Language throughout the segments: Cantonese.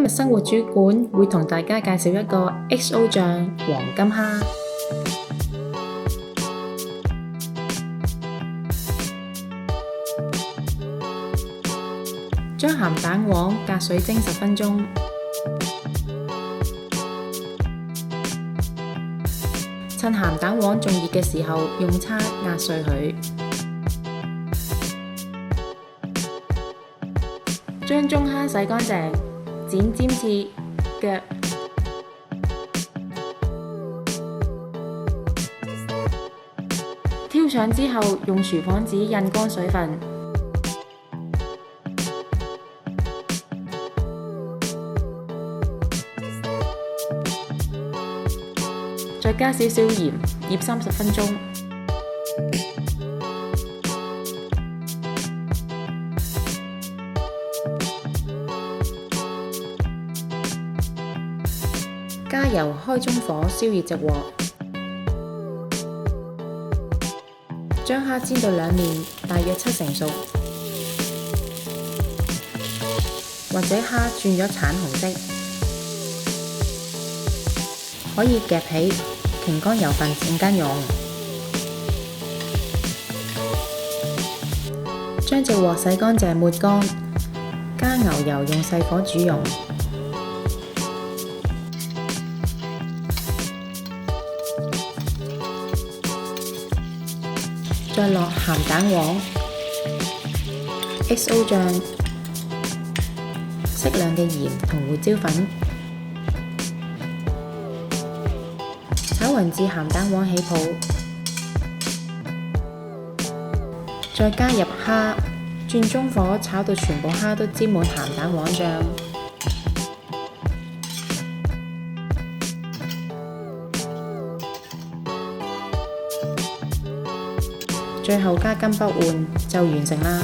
今日生活主管會同大家介紹一個 XO 醬黃金蝦。將鹹蛋黃隔水蒸10分鐘，趁鹹蛋黃仲熱嘅時候，用叉壓碎佢。將中蝦洗乾淨，剪尖刺腳，挑上之後，用廚房紙印乾水分。再加少少鹽，醃30分鐘。加油，開中火，燒熱隻鑊。將蝦煎到兩面大約70%熟，或者蝦轉咗橙紅色，可以夾起，擎乾油份陣間用。將隻鑊洗乾淨抹乾，加牛油用細火煮溶。再落鹹蛋黃、XO 醬、適量嘅鹽同胡椒粉，炒勻至鹹蛋黃起泡，再加入蝦，轉中火炒到全部蝦都沾滿鹹蛋黃醬。最後加金北換就完成啦！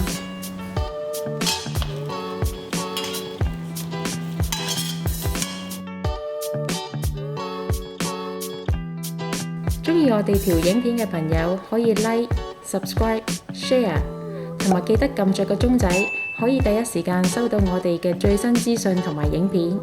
鍾意我哋條影片嘅朋友可以 like、subscribe、share， 同埋記得撳着個鐘仔，可以第一時間收到我哋嘅最新資訊同埋影片。